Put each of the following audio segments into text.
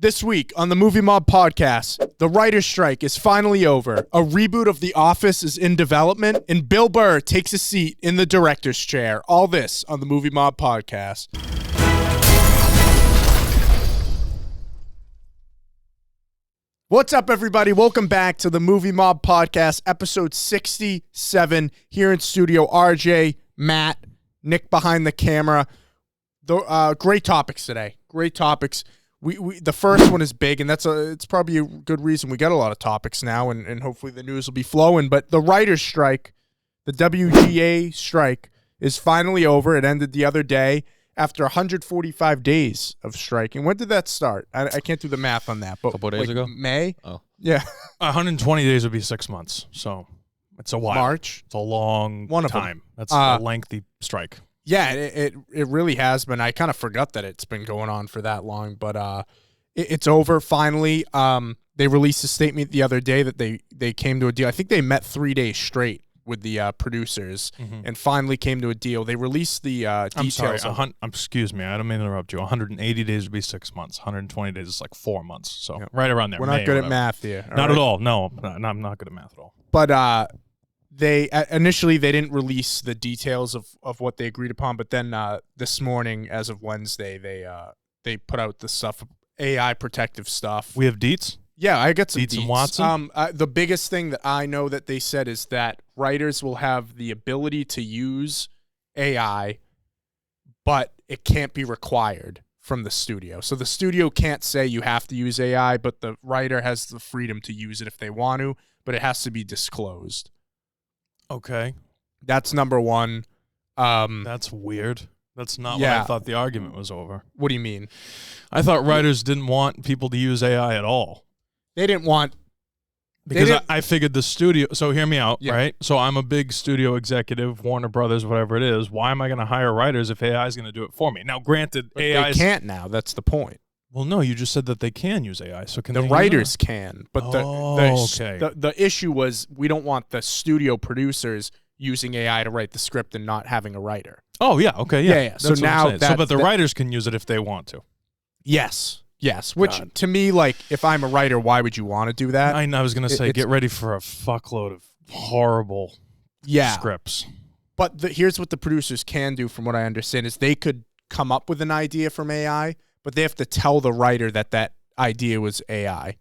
This week on the Movie Mob podcast, the writer's strike is finally over. A reboot of The Office is in development, and Bill Burr takes a seat in the director's chair. All this on the Movie Mob podcast. What's up, everybody? Welcome back to the Movie Mob podcast, episode 67. Here in studio, RJ, Matt, Nick behind the camera. Great topics today. Great topics. The first one is big, and it's probably a good reason we got a lot of topics now, and hopefully the news will be flowing. But the writer's strike, the WGA strike, is finally over. It ended the other day after 145 days of striking. When did that start? I can't do the math on that. But a couple of days ago? May? Oh. Yeah. 120 days would be 6 months, so it's a while. March? It's a long time. That's a lengthy strike. Yeah, it really has been. I kind of forgot that it's been going on for that long, but it's over finally. They released a statement the other day that they came to a deal. I think they met 3 days straight with the producers and finally came to a deal. They released the details. I'm sorry, excuse me, I don't mean to interrupt you. 180 days would be 6 months. 120 days is like 4 months, so right around there. We're not good at math here. Not at all. No, I'm not good at math at all. But they initially they didn't release the details of what they agreed upon, but then this morning, as of Wednesday, they put out the stuff, AI protective stuff. We have deets? Yeah, I got some Deets deets. and Watson? The biggest thing that I know that they said is that writers will have the ability to use AI, but it can't be required from the studio. So the studio can't say you have to use AI, but the writer has the freedom to use it if they want to, but it has to be disclosed. Okay. That's number one. That's weird. That's not what I thought the argument was over. What do you mean? I thought writers didn't want people to use AI at all. They didn't want... Because I figured the studio... So hear me out, right? So I'm a big studio executive, Warner Brothers, whatever it is. Why am I going to hire writers if AI is going to do it for me? Now, granted, AI... They can't now. That's the point. Well, no, you just said that they can use AI. So can the they writers can, but okay. The issue was we don't want the studio producers using AI to write the script and not having a writer. Oh yeah, okay, yeah. Yeah. So now but the writers can use it if they want to. Yes. Which to me, like, if I'm a writer, why would you want to do that? I was going to say, get ready for a fuckload of horrible scripts. But here's what the producers can do, from what I understand, is they could come up with an idea from AI, but they have to tell the writer that idea was AI.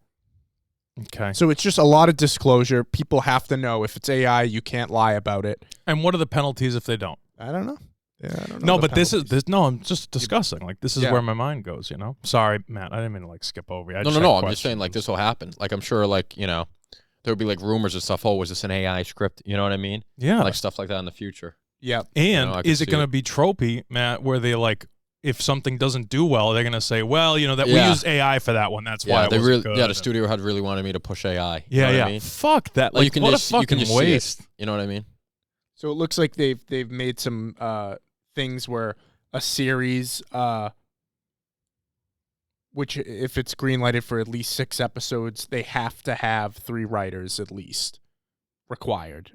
Okay. So it's just a lot of disclosure. People have to know if it's AI, you can't lie about it. And what are the penalties if they don't? I don't know. Yeah, I don't know. No, but I'm just discussing. Like, this is where my mind goes, you know? Sorry, Matt. I didn't mean to, like, skip over you. No. I'm just saying, like, this will happen. Like, I'm sure, like, you know, there would be, like, rumors and stuff. Oh, was this an AI script? You know what I mean? Yeah. Like, stuff like that in the future. Yeah. And is it going to be tropey, Matt, where they, like, if something doesn't do well, they're going to say, well, you know, that we used AI for that one. That's why it wasn't good. Yeah, the studio had really wanted me to push AI. Yeah, you know yeah. what I mean? Fuck that. Like, you can just waste. See it, you know what I mean? So it looks like they've made some things where a series, which if it's green-lighted for at least 6 episodes, they have to have 3 writers at least required,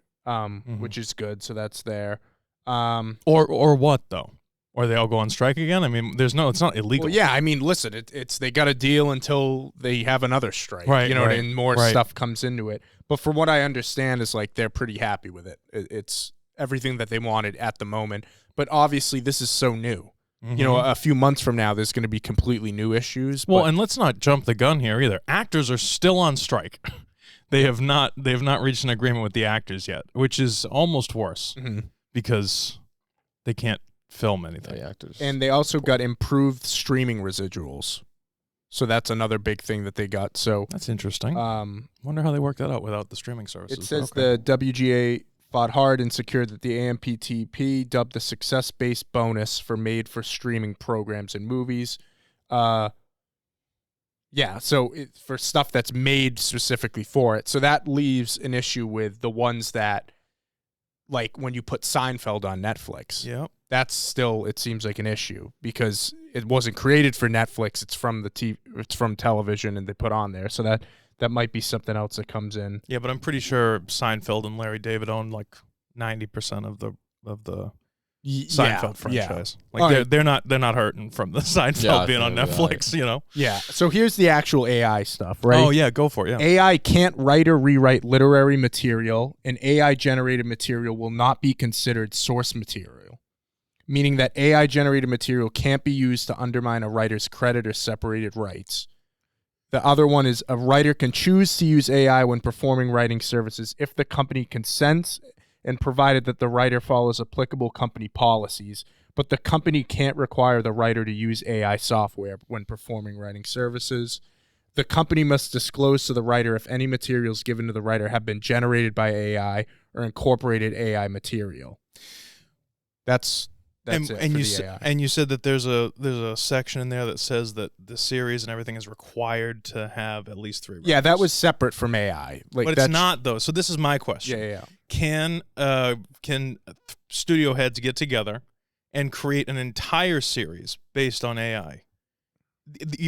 which is good. So that's there. Or what, though? Or they all go on strike again? I mean, it's not illegal. Well, yeah, I mean, listen, it's they got a deal until they have another strike. Right, you know, right, and more right. stuff comes into it. But from what I understand is, like, they're pretty happy with it. It's everything that they wanted at the moment. But obviously, this is so new. You know, a few months from now, there's going to be completely new issues. Well, and let's not jump the gun here either. Actors are still on strike. They have not reached an agreement with the actors yet, which is almost worse because they can't film anything. Actors. And they also got improved streaming residuals. So that's another big thing that they got. So that's interesting. Wonder how they work that out without the streaming services. It says the WGA fought hard and secured that the AMPTP dubbed the success-based bonus for made-for-streaming programs and movies. So for stuff that's made specifically for it. So that leaves an issue with the ones that, like, when you put Seinfeld on Netflix. Yep. That's still, it seems like, an issue because it wasn't created for Netflix. It's from it's from television, and they put on there. So that might be something else that comes in. Yeah, but I'm pretty sure Seinfeld and Larry David own like 90% of the Seinfeld franchise. All Like right. they're not hurting from the Seinfeld Yeah, being on yeah, Netflix, you know. Yeah. So here's the actual AI stuff, right? Oh yeah, go for it. Yeah. AI can't write or rewrite literary material, and AI-generated material will not be considered source material, meaning that AI-generated material can't be used to undermine a writer's credit or separated rights. The other one is a writer can choose to use AI when performing writing services if the company consents and provided that the writer follows applicable company policies, but the company can't require the writer to use AI software when performing writing services. The company must disclose to the writer if any materials given to the writer have been generated by AI or incorporated AI material. That's it for the AI. And you said that there's a section in there that says that the series and everything is required to have at least 3 writers. Yeah, that was separate from AI. Like, But it's not though. So this is my question. Yeah. Can studio heads get together and create an entire series based on AI?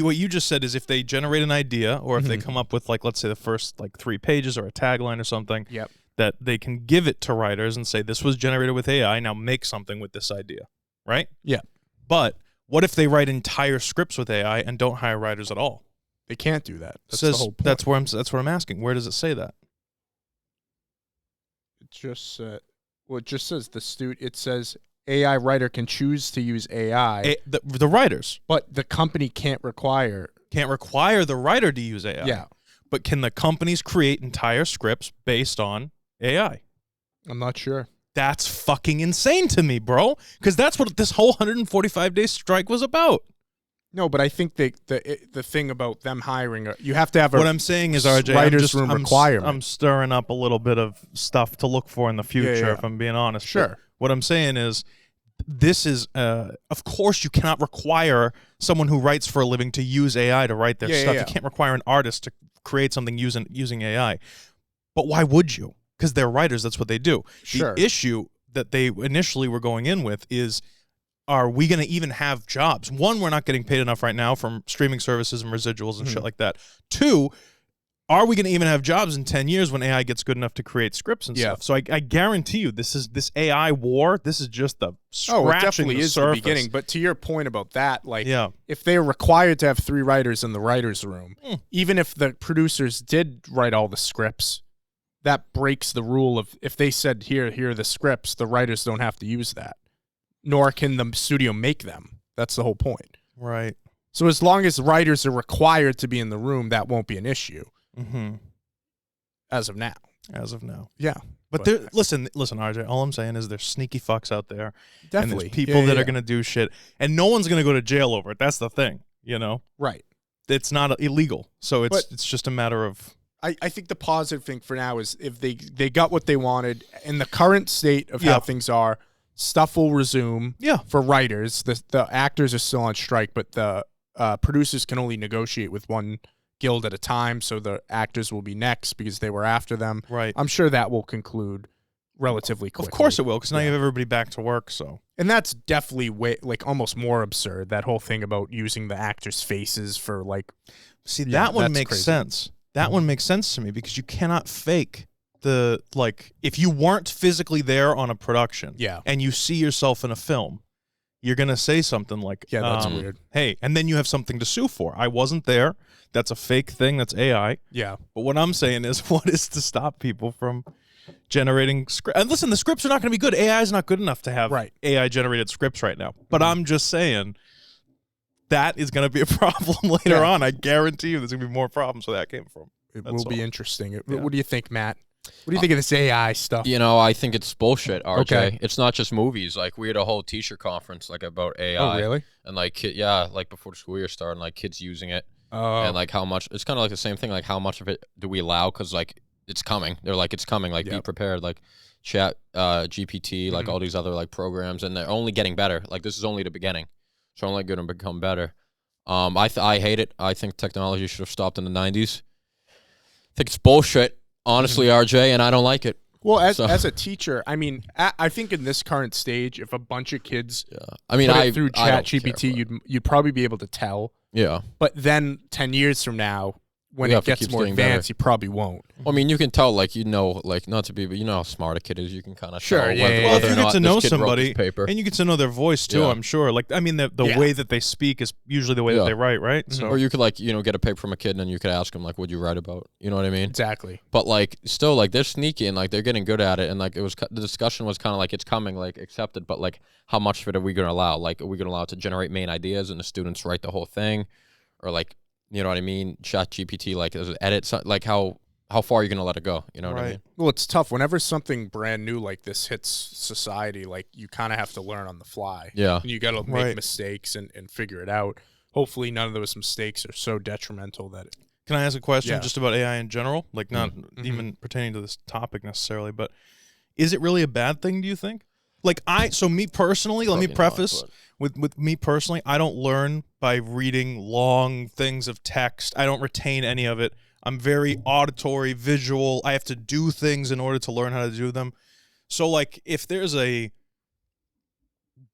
What you just said is if they generate an idea or if they come up with, like, let's say the first 3 pages or a tagline or something, Yep. that they can give it to writers and say, this was generated with AI, now make something with this idea, right? Yeah. But what if they write entire scripts with AI and don't hire writers at all? They can't do that. That's the whole point. That's what I'm asking. Where does it say that? It just it just says it says AI writer can choose to use AI, The writers but the company can't require. can't require the writer to use AI. Yeah. But can the companies create entire scripts based on AI? I'm not sure. That's fucking insane to me, bro. Because that's what this whole 145-day strike was about. No, but I think the thing about them hiring, you have to have a What I'm saying is, RJ, writer's room requirement. I'm stirring up a little bit of stuff to look for in the future, Yeah. if I'm being honest. Sure. But what I'm saying is, this is, of course, you cannot require someone who writes for a living to use AI to write their stuff. Yeah. You can't require an artist to create something using AI. But why would you? Because they're writers. That's what they do. Sure. The issue that they initially were going in with is, are we going to even have jobs? One, we're not getting paid enough right now from streaming services and residuals and shit like that. 2, are we going to even have jobs in 10 years when AI gets good enough to create scripts and stuff? So I guarantee you, this AI war, this is just the scratching it definitely the is surface. the beginning. But to your point about that, Yeah. if they're required to have 3 writers in the writer's room, even if the producers did write all the scripts, that breaks the rule of if they said, here are the scripts, the writers don't have to use that. Nor can the studio make them. That's the whole point. Right. So as long as writers are required to be in the room, that won't be an issue as of now. As of now. Yeah. But listen, RJ, all I'm saying is there's sneaky fucks out there. Definitely. And there's people that are going to do shit. And no one's going to go to jail over it. That's the thing, you know? Right. It's not illegal. So it's just a matter of... I think the positive thing for now is if they got what they wanted in the current state of how things are, stuff will resume for writers. The actors are still on strike, but the producers can only negotiate with one guild at a time, so the actors will be next because they were after them. Right. I'm sure that will conclude relatively quickly. Of course it will, because now you have everybody back to work. So, and that's definitely almost more absurd, that whole thing about using the actors' faces for See, that one makes sense. That one makes sense to me because you cannot fake if you weren't physically there on a production and you see yourself in a film, you're going to say something like, that's weird. Hey, and then you have something to sue for. I wasn't there. That's a fake thing. That's AI. Yeah. But what I'm saying is, what is to stop people from generating scripts? And listen, the scripts are not going to be good. AI is not good enough to have AI-generated scripts right now. But I'm just saying that is going to be a problem later on. I guarantee you there's going to be more problems where that came from. It will be interesting. What do you think, Matt? What do you think of this AI stuff? You know, I think it's bullshit, RJ. Okay. It's not just movies. Like, we had a whole teacher conference, about AI. Oh, really? And, before the school year started, and, kids using it. Oh. And, how much, it's kind of the same thing, how much of it do we allow? Because, it's coming. They're it's coming. Be prepared. Chat, GPT, all these other, programs. And they're only getting better. This is only the beginning. It's only going to become better. I hate it. I think technology should have stopped in the 90s. I think it's bullshit, honestly, RJ, and I don't like it. Well, as a teacher, I mean, I think in this current stage, if a bunch of kids put it through Chat GPT, you'd probably be able to tell. Yeah. But then 10 years from now, when Yeah, it if it gets keeps more getting better. advanced, you probably won't. Well, I mean, you can tell, like, not to be, but you know how smart a kid is. You can kind of Sure, tell yeah, whether, yeah, Well, if whether you or get not to this know kid wrote somebody, this paper. and you get to know their voice too, Yeah. I'm sure. Like, I mean, the Yeah. way that they speak is usually the way that Yeah. they write, right? So Or you could, like, get a paper from a kid, and then you could ask them, like, what'd you write about? You know what I mean? Exactly. But, like, still, like, they're sneaky, and, like, they're getting good at it, and, like, the discussion was kind of like, it's coming, like, accepted, but, like, how much of it are we going to allow? Like, are we going to allow it to generate main ideas, and the students write the whole thing? Or, like, you know what I mean? ChatGPT, like, does it edit, like, how far are you going to let it go? You know what I mean? Well, it's tough. Whenever something brand new like this hits society, like, you kind of have to learn on the fly. Yeah. And you got to make Right. mistakes and figure it out. Hopefully none of those mistakes are so detrimental that Can I ask a question Yeah. just about AI in general? Like, not even pertaining to this topic necessarily, but is it really a bad thing, do you think? Like, me personally, let me Probably not, preface but- with me personally, I don't learn by reading long things of text. I don't retain any of it. I'm very auditory, visual. I have to do things in order to learn how to do them. So, like, if there's a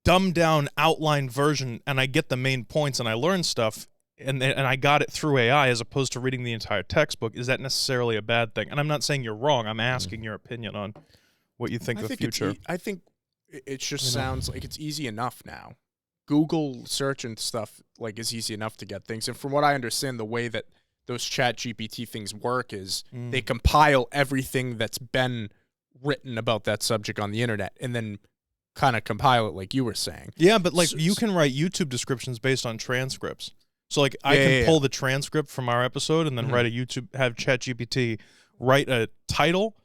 dumbed down outline version and I get the main points and I learn stuff and I got it through AI as opposed to reading the entire textbook, is that necessarily a bad thing? And I'm not saying you're wrong. I'm asking your opinion on what you think of the future. I think it just sounds like it's easy enough now. Google search and stuff, like, is easy enough to get things. And from what I understand, the way that those chat GPT things work is they compile everything that's been written about that subject on the internet and then kind of compile it like you were saying. Yeah, but like you can write YouTube descriptions based on transcripts. So like I can pull the transcript from our episode and then write a YouTube, have ChatGPT write a title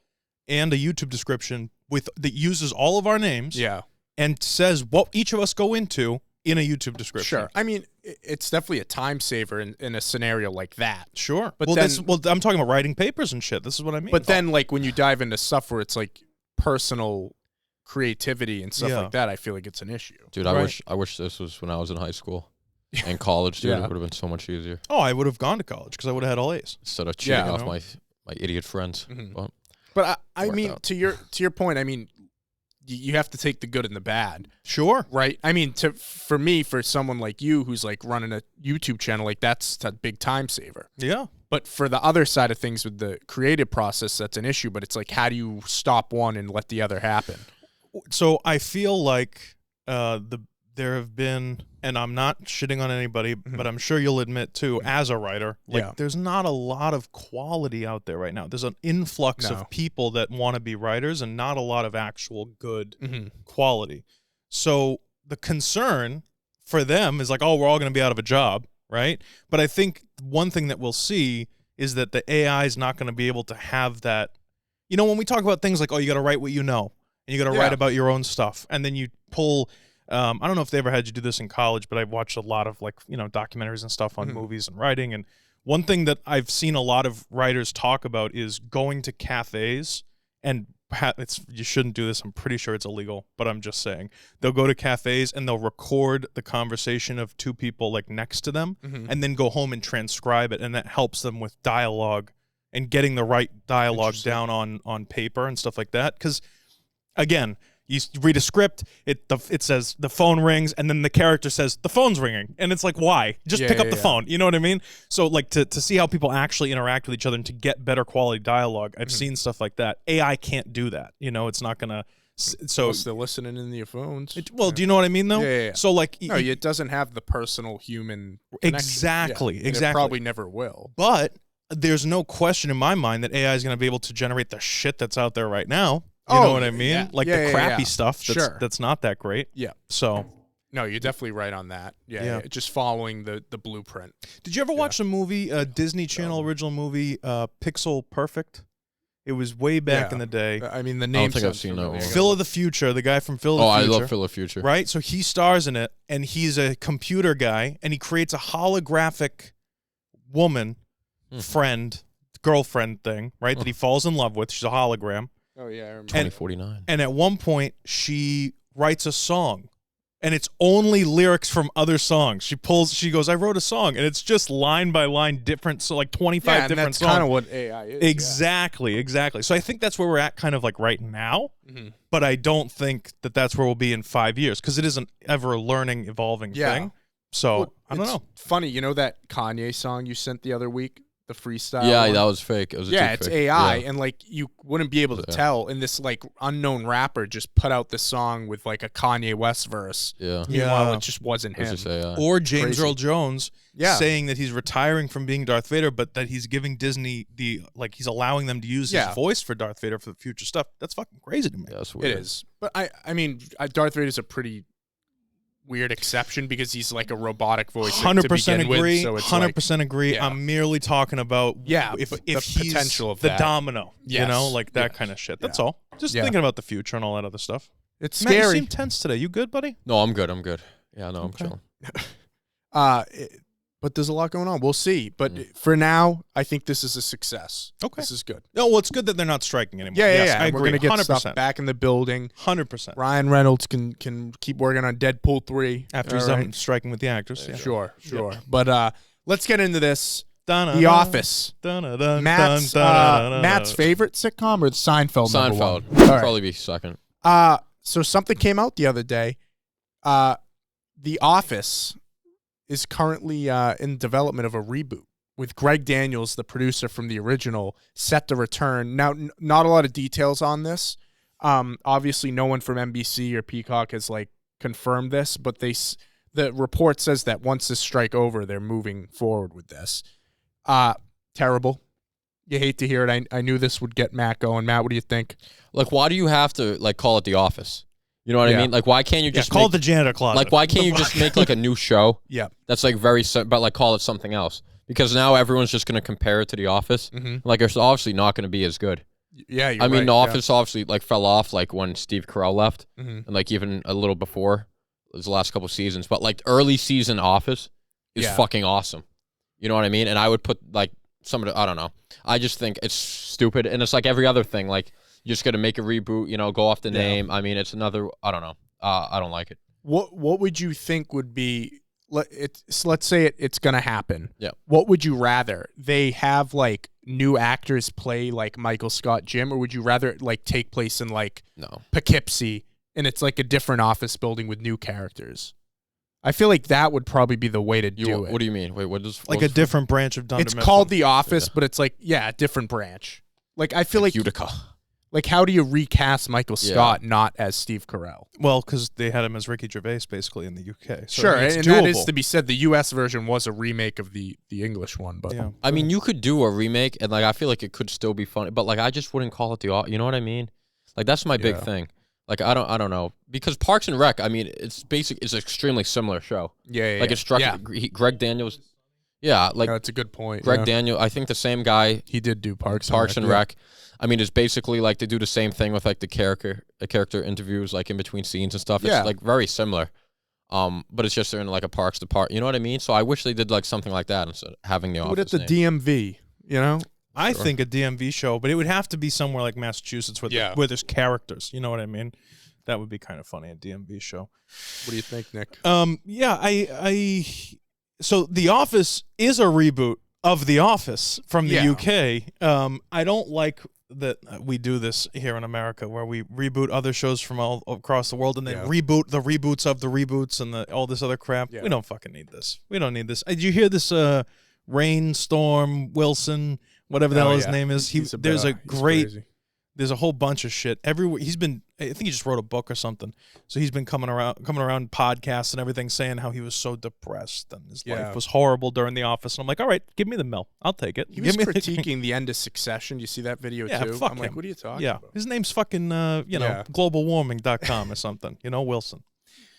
and a YouTube description that uses all of our names. Yeah. And says what each of us go into in a YouTube description. Sure. I mean, it's definitely a time saver in a scenario like that. Sure. But I'm talking about writing papers and shit. This is what I mean. But then, like, when you dive into stuff where it's like personal creativity and stuff like that, I feel like it's an issue. Dude, I wish this was when I was in high school and college, dude. It would have been so much easier. Oh, I would have gone to college because I would have had all A's Instead of cheating off my idiot friends. But I mean, to your point, I mean, you have to take the good and the bad. Sure. Right? I mean, for someone like you who's like running a YouTube channel, like, that's a big time saver. Yeah. But for the other side of things with the creative process, that's an issue. But it's like, how do you stop one and let the other happen? So I feel like there have been, and I'm not shitting on anybody, but I'm sure you'll admit too, as a writer, like there's not a lot of quality out there right now. There's an influx of people that want to be writers and not a lot of actual good quality. So the concern for them is like, oh, we're all going to be out of a job, right? But I think one thing that we'll see is that the AI is not going to be able to have that. You know, when we talk about things like, oh, you got to write what you know, and you got to write about your own stuff, and then you pull. I don't know if they ever had you do this in college, but I've watched a lot of, like, you know, documentaries and stuff on movies and writing. And one thing that I've seen a lot of writers talk about is going to cafes and you shouldn't do this. I'm pretty sure it's illegal, but I'm just saying they'll go to cafes and they'll record the conversation of two people like next to them and then go home and transcribe it. And that helps them with dialogue and getting the right dialogue down on paper and stuff like that. 'Cause again, you read a script, it says the phone rings, and then the character says the phone's ringing, and it's like, why? Just pick up the phone. You know what I mean? So like to see how people actually interact with each other and to get better quality dialogue, I've seen stuff like that. AI can't do that. You know, it's not gonna. So they're listening in your phones. Do you know what I mean though? Yeah. So like, no, it doesn't have the personal human connection. Exactly. It probably never will. But there's no question in my mind that AI is going to be able to generate the shit that's out there right now. You know what I mean? Yeah. Like the crappy stuff that's not that great. Yeah. So. No, you're definitely right on that. Yeah. Just following the blueprint. Did you ever watch the movie, a Disney Channel original movie, Pixel Perfect? It was way back in the day. I mean, the name. I don't think I've seen that one. Phil of the Future, the guy from Phil of the Future. I love Phil of the Future. Right? So he stars in it, and he's a computer guy, and he creates a holographic woman, girlfriend thing, right, that he falls in love with. She's a hologram. Oh, yeah, I remember. 2049. And at one point, she writes a song, and it's only lyrics from other songs. She goes, I wrote a song, and it's just line by line different, so like 25 different songs. That's kind of what AI is. Exactly. So I think that's where we're at kind of like right now, but I don't think that that's where we'll be in 5 years because it is an ever learning, evolving thing. So I don't know. Funny, you know that Kanye song you sent the other week? the freestyle. Yeah, one. that was fake. It was it's fake. AI, Yeah. and like you wouldn't be able to tell. And this like unknown rapper just put out this song with like a Kanye West verse. Yeah. Meanwhile, it just wasn't It him. was just AI. Or James Crazy. Earl Jones Yeah. saying that he's retiring from being Darth Vader, but that he's giving Disney he's allowing them to use his voice for Darth Vader for the future stuff. That's fucking crazy to me. Yeah, that's weird. It is, but I mean, Darth Vader's a pretty weird exception because he's like a robotic voice. 100% agree. With, so it's 100% agree. Yeah. I'm merely talking about if the he's potential of the that. Domino, Yes. like that kind of shit. That's all. Just Yeah. thinking about the future and all that other stuff. It's Matt, you scary. seem tense today. You good, buddy? No, I'm good. Yeah, no, I'm Okay. chilling. But there's a lot going on. We'll see. But for now, I think this is a success. Okay. This is good. No, well, it's good that they're not striking anymore. Yeah, Yes, I And agree. we're gonna get 100%. stuff back in the building. 100%. Ryan Reynolds can keep working on Deadpool 3 After he's All done right. striking with the actors. Yeah. Sure. But let's get into this. Dun-dun-dun. The Office. Dun-dun-dun, Matt's dun-dun-dun-dun. Matt's favorite sitcom or the Seinfeld? number Seinfeld. one? All right. Probably be second. So something came out the other day. The Office is currently in development of a reboot with Greg Daniels, the producer from the original, set to return. Now, not a lot of details on this. Obviously, no one from NBC or Peacock has like confirmed this, but the report says that once this strike over, they're moving forward with this. Terrible. You hate to hear it. I knew this would get Matt going. Matt, what do you think? Like, why do you have to like call it The Office? You know what I mean? Like, why can't you just call make, it the janitor closet. like, why can't you just make like a new show? Yeah. That's like but like call it something else because now everyone's just gonna compare it to The Office. Mm-hmm. Like, it's obviously not gonna be as good. Yeah, you're I mean, right, The yeah. Office obviously like fell off like when Steve Carell left, Mhm. and like even a little before the last couple seasons. But like early season Office is Yeah. fucking awesome. You know what I mean? And I would put like some of the, I don't know. I just think it's stupid, and it's like every other thing. Like you're just gonna make a reboot, you know, go off the name. I mean, it's another. I don't know. I don't like it. What would you think would be? Let's say it's gonna happen. Yeah. What would you rather? They have like new actors play like Michael Scott Jim, or would you rather it like take place in like No. Poughkeepsie and it's like a different office building with new characters? I feel like that would probably be the way to do it. What do you mean? Wait, what does like a different branch of Dunder It's Mifflin. called The Office, but it's like a different branch. Like I feel like Utica? like how do you recast Michael Yeah. Scott not as Steve Carell? Well, because they had him as Ricky Gervais basically in the UK. So Sure, it's and doable. that is to be said. The U.S. version was a remake of the English one, but Yeah. I mean, you could do a remake, and like I feel like it could still be funny, but like I just wouldn't call it you know what I mean? Like that's my big Yeah. thing. Like I don't know because Parks and Rec. I mean, it's an extremely similar show. yeah, Like it's structured. Greg Daniels. Yeah, like no, that's a good point. Greg yeah. Daniel. I think the same guy. He did do Parks and Rec. I mean, it's basically like they do the same thing with like the character interviews, like in between scenes and stuff. It's Yeah. like very similar. But it's just they're in like a Parks department. You know what I mean? So I wish they did like something like that instead of having the Do it at Office the name. DMV. You know, I think a DMV show, but it would have to be somewhere like Massachusetts where, Yeah. where there's characters. You know what I mean? That would be kind of funny, a DMV show. what do you think, Nick? Yeah, so The Office is a reboot of The Office from the Yeah. UK. I don't like that we do this here in America where we reboot other shows from all across the world and then Yeah. reboot the reboots of the reboots and all this other crap. Yeah. We don't fucking need this. We don't need this. Did you hear this Rainstorm Wilson, whatever the hell his name is? He's There's a he's great crazy. there's a whole bunch of shit everywhere. I think he just wrote a book or something. So he's been coming around podcasts and everything saying how he was so depressed and his Yeah. life was horrible during The Office. And I'm like, all right, give me the mill. I'll take it. He was Give me critiquing the end of Succession. You see that video Yeah, too? fuck I'm like, him. what are you talking Yeah. about? His name's fucking, Yeah. globalwarming.com or something. Wilson.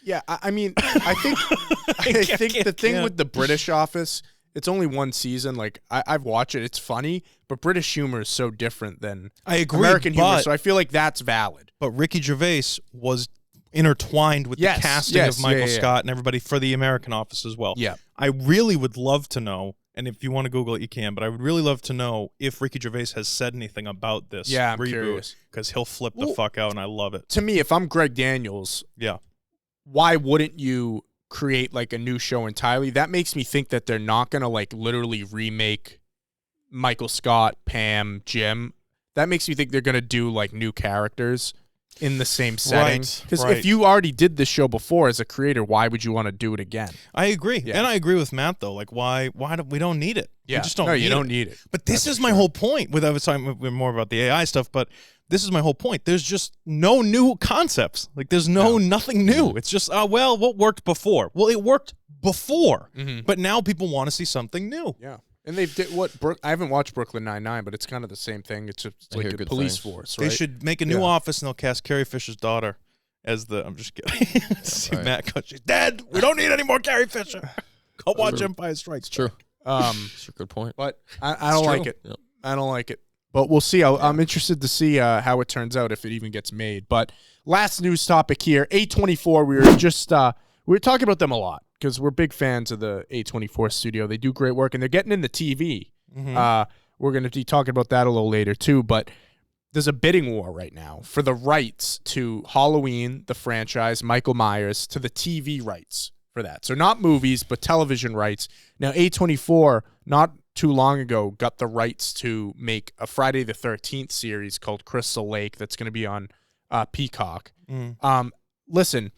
Yeah, I mean, I think the thing with the British Office, it's only one season. Like I've watched it; it's funny, but British humor is so different than I agree, American humor. but- So I feel like that's valid. But Ricky Gervais was intertwined with Yes, the casting yes, of Michael yeah, yeah. Scott and everybody for the American Office as well. Yeah. I really would love to know, and if you want to Google it, you can, but I would really love to know if Ricky Gervais has said anything about this Yeah, I'm reboot, curious. because he'll flip the Well- fuck out, and I love it. To me, if I'm Greg Daniels, Yeah. why wouldn't you create like a new show entirely? That makes me think that they're not gonna like literally remake Michael Scott, Pam, Jim. That makes me think they're gonna do like new characters in the same setting. Right, Because right. if you already did this show before as a creator, why would you want to do it again? I agree. Yeah. And I agree with Matt, though. Like, why do we don't need it? Yeah. You just don't no, need you don't it. need it. But this is my whole point. I was talking more about the AI stuff, but this is my whole point. There's just no new concepts. Like there's nothing new. It's just well, what worked before? Well, it worked before, but now people want to see something new. Yeah. And they did I haven't watched Brooklyn Nine-Nine, but it's kind of the same thing. It's like a police force, right? They should make a new office and they'll cast Carrie Fisher's daughter as the. I'm just kidding. See Matt, she's dead. We don't need any more Carrie Fisher. Go watch Empire Strikes Back. True. That's a good point. But I don't like it. Yep. I don't like it. But we'll see. I'm interested to see how it turns out, if it even gets made. But last news topic here, A24. We were talking about them a lot because we're big fans of the A24 studio. They do great work, and they're getting into TV. We're going to be talking about that a little later too. But there's a bidding war right now for the rights to Halloween, the franchise, Michael Myers, to the TV rights for that. So not movies, but television rights. Now, A24, not too long ago, got the rights to make a Friday the 13th series called Crystal Lake that's going to be on Peacock. Listen,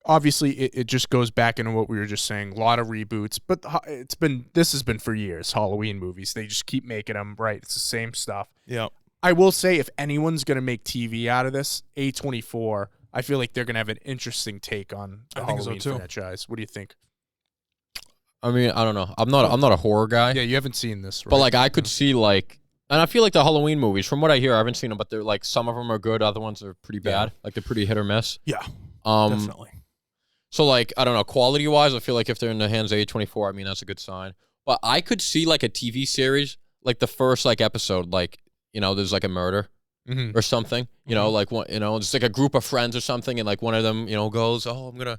obviously, it just goes back into what we were just saying. A lot of reboots, but this has been for years, Halloween movies. They just keep making them, right? It's the same stuff. Yeah. I will say, if anyone's going to make TV out of this, A24, I feel like they're going to have an interesting take on the Halloween franchise. What do you think? I mean, I don't know. I'm not a horror guy. Yeah, you haven't seen this, right? But like I could see like, and I feel like the Halloween movies, from what I hear, I haven't seen them, but they're like, some of them are good, other ones are pretty bad. Like they're pretty hit or miss. Yeah, definitely. So like, I don't know, quality wise, I feel like if they're in the hands of A24, I mean that's a good sign. But I could see like a TV series, like the first like episode, like there's like a murder. Or something, like one, it's like a group of friends or something, and like one of them, goes, "Oh, I'm gonna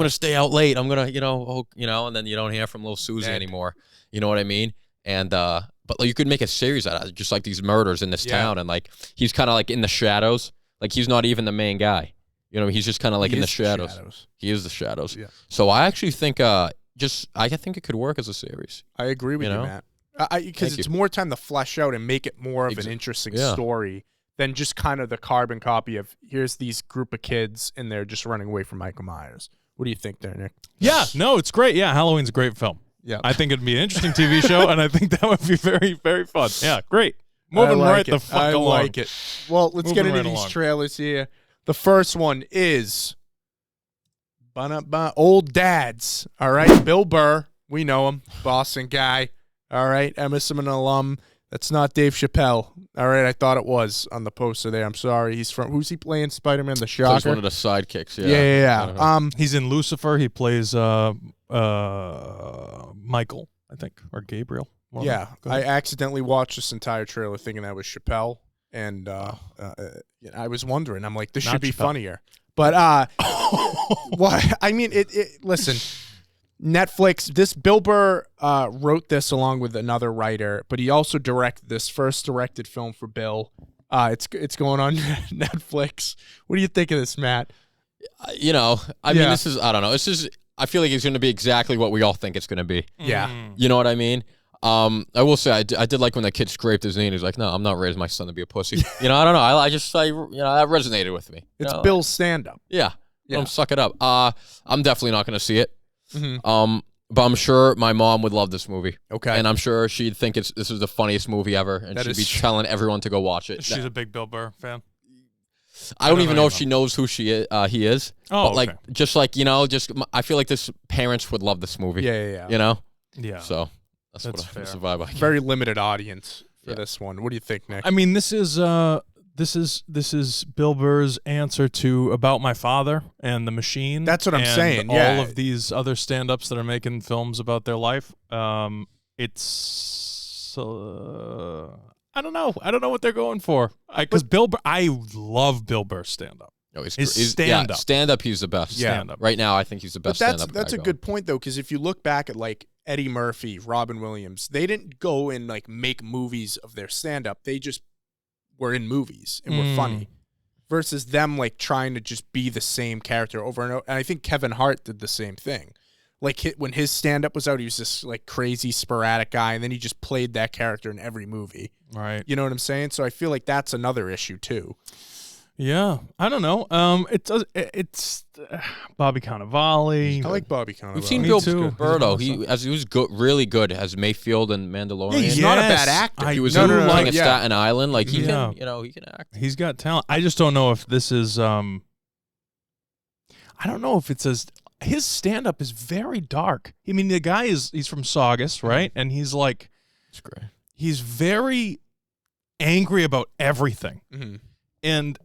stay out late. I'm gonna, and then you don't hear from little Susie anymore. You know what I mean? And but like, you could make a series out of it, just like these murders in this town, and like he's kind of like in the shadows, like he's not even the main guy. He's just kind of like in the shadows. He is the shadows. Yeah. So I actually think, I think it could work as a series. I agree with you, Matt. Because it's more time to flesh out and make it more of an interesting story than just kind of the carbon copy of here's these group of kids and they're just running away from Michael Myers. What do you think there, Nick? Yeah, no, it's great. Yeah, Halloween's a great film. Yeah, I think it'd be an interesting TV show, and I think that would be very, very fun. Yeah, great. Moving the fuck along. I like it. Well, let's get into these trailers here. The first one is Old Dads. All right, Bill Burr. We know him, Boston guy. All right, Emerson alum. That's not Dave Chappelle. All right, I thought it was on the poster there. I'm sorry. Who's he playing? Spider-Man the Shocker? He's one of the sidekicks, Yeah. He's in Lucifer. He plays Michael, I think, or Gabriel. Yeah. I accidentally watched this entire trailer thinking that was Chappelle, and I was wondering. I'm like, this should be funnier. But I mean, listen. Netflix, this Bill Burr wrote this along with another writer, but he also directed this first directed film for Bill. It's going on Netflix. What do you think of this, Matt? I mean, this is, I don't know. I feel like it's going to be exactly what we all think it's going to be. Yeah. You know what I mean? I will say, I did like when the kid scraped his knee and he's like, no, I'm not raising my son to be a pussy. I don't know. I that resonated with me. It's Bill's stand-up. Yeah. Suck it up. I'm definitely not going to see it. But I'm sure my mom would love this movie. Okay. And I'm sure she'd think this is the funniest movie ever, and she'd be telling everyone to go watch it. She's a big Bill Burr fan. I don't even know if she knows who he is. Oh, but I feel like parents would love this movie. Yeah. Yeah. So that's the vibe I get. Very limited audience for this one. What do you think, Nick? I mean, this is Bill Burr's answer to About My Father and The Machine. That's what I'm saying. All of these other stand-ups that are making films about their life. It's I don't know. I don't know what they're going for. Because Bill Burr, I love Bill Burr's stand-up. No, he's stand-up. Stand-up, he's the best. Yeah. Stand-up. Right now, I think he's the best stand-up. That's a good point, though, because if you look back at like Eddie Murphy, Robin Williams, they didn't go and like make movies of their stand-up. They just were in movies and were funny, versus them like trying to just be the same character over and over. And I think Kevin Hart did the same thing. Like when his stand-up was out, he was this like crazy sporadic guy, and then he just played that character in every movie. Right. You know what I'm saying? So I feel like that's another issue too. Yeah, I don't know. It's Bobby Cannavale. I like Bobby Cannavale. We've seen Me Bill too. Burr though. He's He was good, really good as Mayfield and Mandalorian. Yeah, he's not a bad actor. He was no, in no, no, King no, of yeah. Staten Island. Like he Yeah. can, you know, he can act. He's got talent. I just don't know if this is. I don't know if it's as. His stand-up is very dark. I mean, the guy he's from Saugus, right? And he's like, It's great. he's very angry about everything, and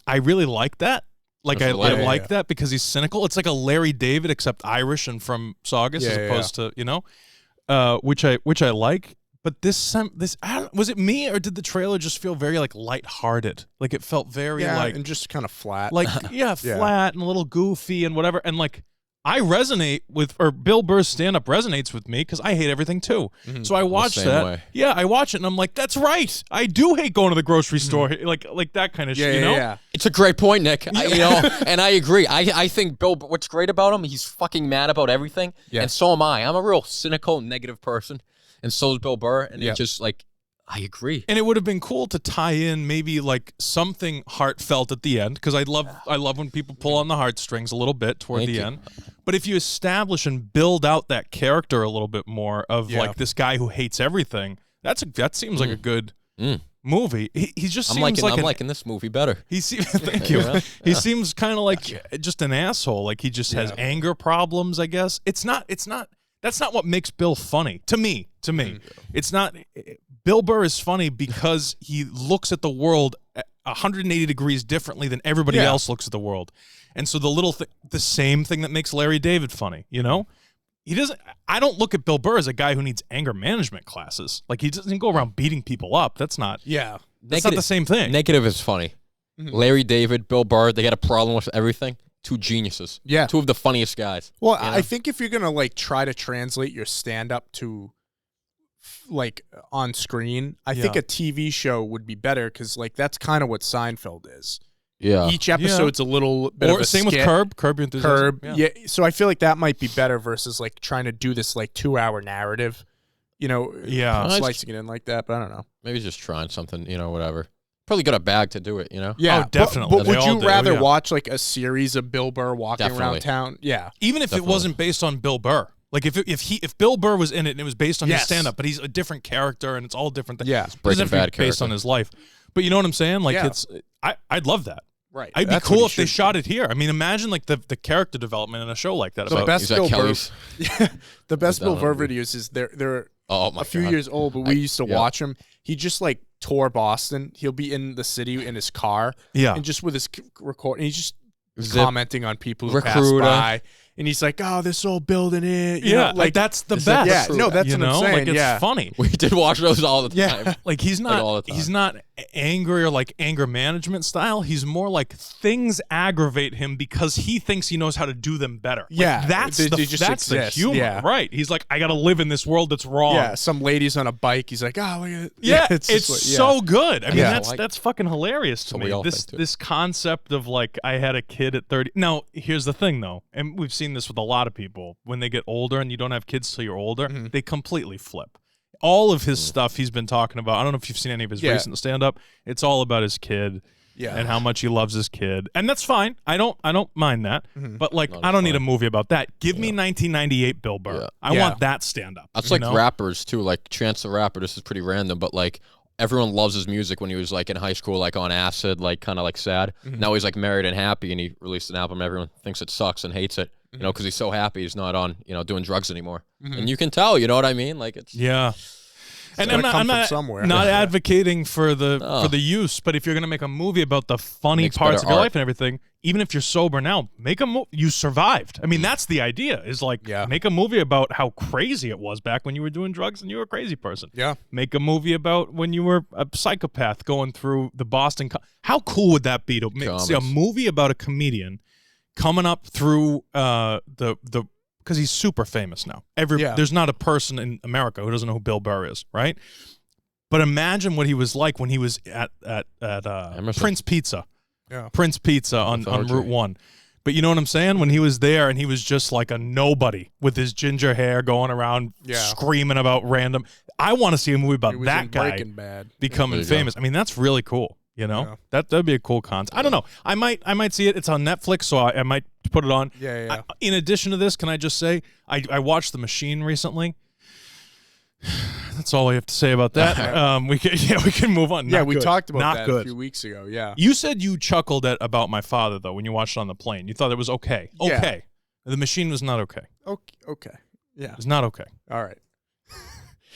I really like that. Like I That's like that because he's cynical. It's like a Larry David except Irish and from Saugus as opposed to which I like. But this was it me or did the trailer just feel very like lighthearted? Like it felt very like and just kind of flat. like flat and a little goofy and whatever. And like I resonate with, or Bill Burr's stand-up resonates with me because I hate everything too. So I watched same that. way. Yeah, I watch it and I'm like, that's right. I do hate going to the grocery store, like that kind of shit. You know? Yeah. It's a great point, Nick. You know, and I agree. I think Bill. What's great about him? He's fucking mad about everything, and so am I. I'm a real cynical, negative person, and so is Bill Burr. And it's just like, I agree. And it would have been cool to tie in maybe like something heartfelt at the end because I love when people pull on the heartstrings a little bit toward the end. But if you establish and build out that character a little bit more of like this guy who hates everything, that seems like a good movie. He just seems I'm liking this movie better. He seems thank you. He seems kind of like just an asshole. Like he just has anger problems. I guess it's not. That's not what makes Bill funny to me. It's not. Bill Burr is funny because he looks at the world 180 degrees differently than everybody else looks at the world. And so the same thing that makes Larry David funny, you know? He doesn't. I don't look at Bill Burr as a guy who needs anger management classes. Like he doesn't go around beating people up. That's not. Yeah. That's not the same thing. Negative is funny. Larry David, Bill Burr, they got a problem with everything. Two geniuses. Yeah. Two of the funniest guys. Well, you know? I think if you're gonna like try to translate your stand-up to like on screen, I think a TV show would be better because like that's kind of what Seinfeld is. Yeah. Each episode's a little bit of a same skit. with Curb Your Enthusiasm. Yeah. So I feel like that might be better versus like trying to do this like 2-hour narrative, you know, slicing it in like that. But I don't know. Maybe just trying something, you know, whatever. Probably got a bag to do it, you know? Yeah, Oh, definitely. But They would all you do, rather yeah. watch like a series of Bill Burr walking around town? Yeah. Even if it wasn't based on Bill Burr. Like if Bill Burr was in it and it was based on his stand-up, but he's a different character and it's all different things. Yeah. It doesn't have to be Breaking Bad based on character. his life. But you know what I'm saying? Like I'd love that. Right. I'd be That's cool what if they shot it here. I mean, imagine like the character development in a show like that. The About best He's at Bill Burr, Kelly's. the best Bill Down. Burr videos is they're Oh, my a few God. years old, but we used to watch him. He just like tour Boston. He'll be in the city in his car, and just with his record, and he's just commenting on people who pass Recruiter. by. And he's like, "Oh, this old building it." You know, like that's the Is best. that Yeah, no, that's you what I'm know, saying. like it's funny. We did watch those all the time. Like he's not all the time. he's not angry or like anger management style. He's more like things aggravate him because he thinks he knows how to do them better. Like, Yeah, that's they the just that's the exist. humor, Yeah. right? He's like, I got to live in this world that's wrong. Yeah, some ladies on a bike. He's like, "Oh, look at it." Yeah, it's it's just so good. I mean, Yeah. that's fucking hilarious to So we me. all This think, too. this concept of like I had a kid at 30. Now, here's the thing though, and we've seen this with a lot of people. When they get older and you don't have kids till you're older, they completely flip. All of his stuff he's been talking about. I don't know if you've seen any of his recent stand-up. It's all about his kid. Yeah. And how much he loves his kid. And that's fine. I don't mind that. But like No, I don't it's need a fine. movie about that. Give me 1998 Bill Burr. Yeah. I want that stand up. That's you like know? rappers too. Like Chance the Rapper. This is pretty random, but like everyone loves his music when he was like in high school, like on acid, like kind of like sad. Now he's like married and happy, and he released an album. Everyone thinks it sucks and hates it, you know, because he's so happy he's not on, you know, doing drugs anymore. And you can tell, you know what I mean? Like it's Yeah. And I'm gotta not, come I'm from not, somewhere. not Yeah. advocating for the use, but if you're gonna make a movie about the funny Makes parts better of your art. life and everything, even if you're sober now, make a movie. You survived. I mean, that's the idea. Is like make a movie about how crazy it was back when you were doing drugs and you were a crazy person. Yeah. Make a movie about when you were a psychopath going through the Boston. How cool would that be to see a movie about a comedian coming up through the because he's super famous now. There's not a person in America who doesn't know who Bill Burr is, right? But imagine what he was like when he was at Prince Pizza. Yeah. Prince Pizza on Route 1. But you know what I'm saying? When he was there and he was just like a nobody with his ginger hair going around screaming about random. I want to see a movie about He was that in guy Breaking Bad. becoming There you go. famous. I mean, that's really cool. You know, Yeah. that'd be a cool concept. I don't know. I might see it. It's on Netflix, so I might put it on. Yeah. In addition to this, can I just say I watched The Machine recently. That's all I have to say about that. We can move on. Yeah, Not we good. talked about Not that good. a few weeks ago. Yeah. You said you chuckled at About My Father though when you watched it on the plane. You thought it was okay. Yeah. Okay. The Machine was not okay. Okay. Yeah. It was not okay. All right.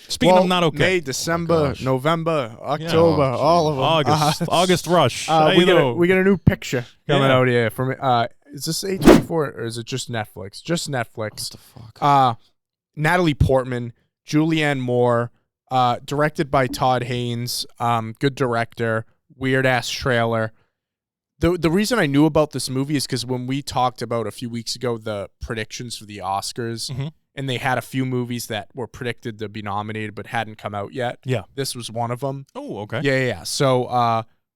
Speaking of not okay. May, December, gosh. November, October, all of them. August rush. We get a new picture coming out here from. Is this A24 or is it just Netflix? Just Netflix. What the fuck? Natalie Portman, Julianne Moore, directed by Todd Haynes. Good director. Weird ass trailer. The reason I knew about this movie is because when we talked about a few weeks ago the predictions for the Oscars. Mm-hmm. And they had a few movies that were predicted to be nominated but hadn't come out yet. Yeah. This was one of them. Oh, okay. Yeah. So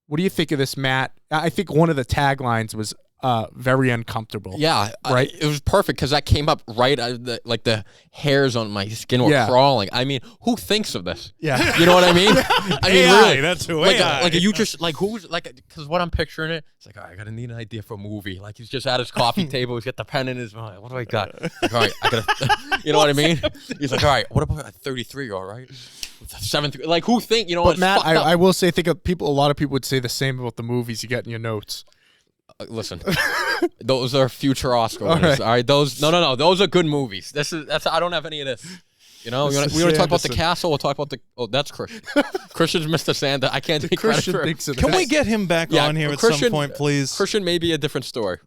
what do you think of this, Matt? I think one of the taglines was very uncomfortable. Yeah, Right? it was perfect because that came up right out of the hairs on my skin were crawling. I mean, who thinks of this? Yeah. You know what I mean? I mean, AI, really, that's who like, AI. like you just like who's like because what I'm picturing it's like, all right, I gotta need an idea for a movie. Like he's just at his coffee table, he's got the pen in his mind. What do I got? Like, all right, I gotta, you know what I mean? He's like, all right, what about a 33? All right, seventh. Like who think? You know, But it's Matt, fucked up. I will say, a lot of people would say the same about the movies you get in your notes. Listen, those are future Oscar winners. All right, those those are good movies. That's I don't have any of this. You know, we want to talk about the castle. We'll talk about the. Oh, that's Christian. Christian's Mr. Santa. I can't take credit for it. Can we get him back on here at some point, please? Christian may be a different story,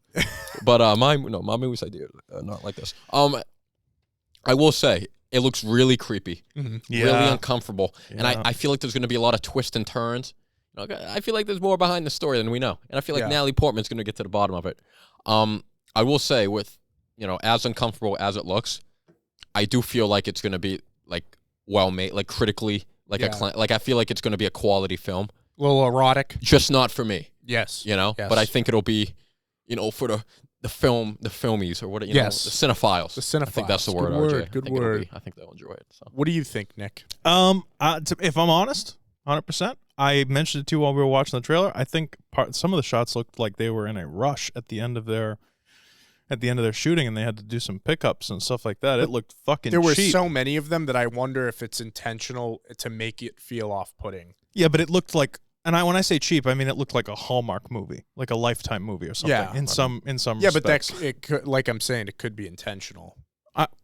but my movie's idea not like this. I will say it looks really creepy, really uncomfortable, and I feel like there's going to be a lot of twists and turns. I feel like there's more behind the story than we know, and I feel like Natalie Portman's going to get to the bottom of it. I will say, with as uncomfortable as it looks, I do feel like it's going to be like well made, like critically, like I feel like it's going to be a quality film. A little erotic. Just not for me. Yes. Yes. But I think it'll be, for the filmies or what the cinephiles. The cinephiles. I think that's the word. Good word. I think they'll enjoy it. So. What do you think, Nick? If I'm honest, 100%. I mentioned it too while we were watching the trailer. I think some of the shots looked like they were in a rush at the end of their shooting, and they had to do some pickups and stuff like that. But it looked fucking There were cheap. so many of them that I wonder if it's intentional to make it feel off-putting. Yeah, but it looked like, and when I say cheap, I mean it looked like a Hallmark movie, like a Lifetime movie or something. Yeah. In some Yeah, respects. but it could, like I'm saying, it could be intentional.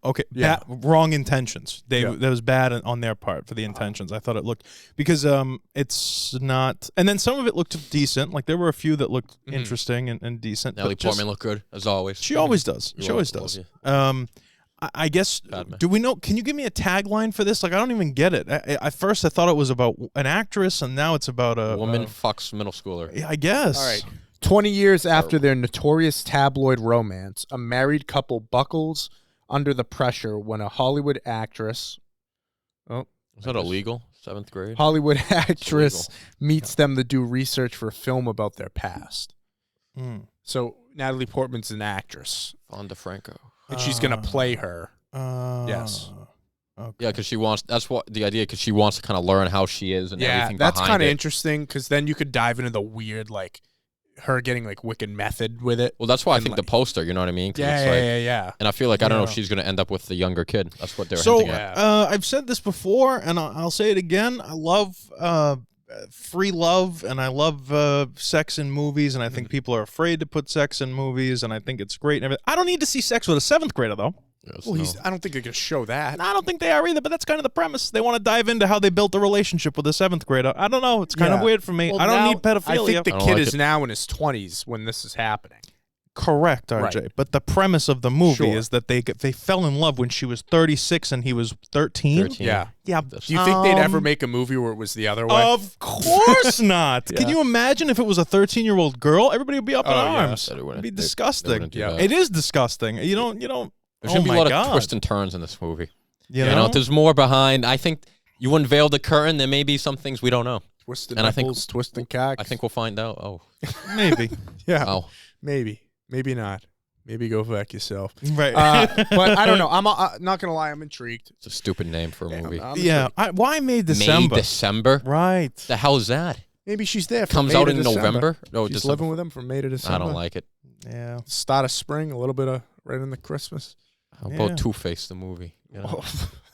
Okay, Yeah. wrong intentions. That was bad on their part for the intentions. I thought it looked because it's not, and then some of it looked decent. Like there were a few that looked interesting and decent. Natalie Portman looked good as always. She always does. She always does. I guess. Do we know? Can you give me a tagline for this? Like I don't even get it. At first I thought it was about an actress, and now it's about a woman fucks middle schooler. Yeah, I guess. All right. 20 years after their notorious tabloid romance, a married couple buckles under the pressure when a Hollywood actress Is that illegal? 7th grade? Hollywood actress meets them to do research for a film about their past. So Natalie Portman's an actress. Fonda Franco. And she's going to play her. Yes. Okay. Yeah, because that's what the idea, because she wants to kind of learn how she is and everything that's behind kind of it. interesting because then you could dive into the weird, like, her getting, like, wicked method with it. Well, that's why I And, think like, the poster, you know what I mean? 'Cause Yeah, it's like, yeah. And I feel like, I don't know if she's going to end up with the younger kid. That's what they're So hinting at. I've said this before, and I'll say it again. I love free love, and I love sex in movies, and I think people are afraid to put sex in movies, and I think it's great. And everything. I don't need to see sex with a 7th grader, though. Yes, Well, no. I don't think they're going to show that. I don't think they are either, but that's kind of the premise. They want to dive into how they built a relationship with a 7th grader. I don't know. It's kind of weird for me. Well, I don't now, need pedophilia. I think the I don't kid like is it. now in his 20s when this is happening. Correct, RJ. Right. But the premise of the movie Sure. is that they fell in love when she was 36 and he was 13. 13. Yeah. Yeah. Do you think they'd ever make a movie where it was the other way? Of course not. Can Yeah. you imagine if it was a 13-year-old girl? Everybody would be up in Oh, yeah. arms. They wouldn't- It'd be they disgusting. wouldn't do that. It is disgusting. You don't. There's oh going to be my a lot God. of twists and turns in this movie. You You know, there's more behind. I think you unveil the curtain. There may be some things we don't know. Twisted And I think- nipples, twisting cocks. I think we'll find out. Oh, maybe. Yeah. wow. Maybe. Maybe not. Maybe go fuck yourself. Right. But I don't know. I'm not going to lie. I'm intrigued. It's a stupid name for a movie. I'm yeah. intrigued. Why May December? May, December? Right. The hell is that? Maybe she's there. From Comes May out to in December. November. No, She's December. living with him from May to December. I don't like it. Yeah. Start of spring, a little bit of right in the Christmas. How Yeah. about Two-Face, the movie? You know?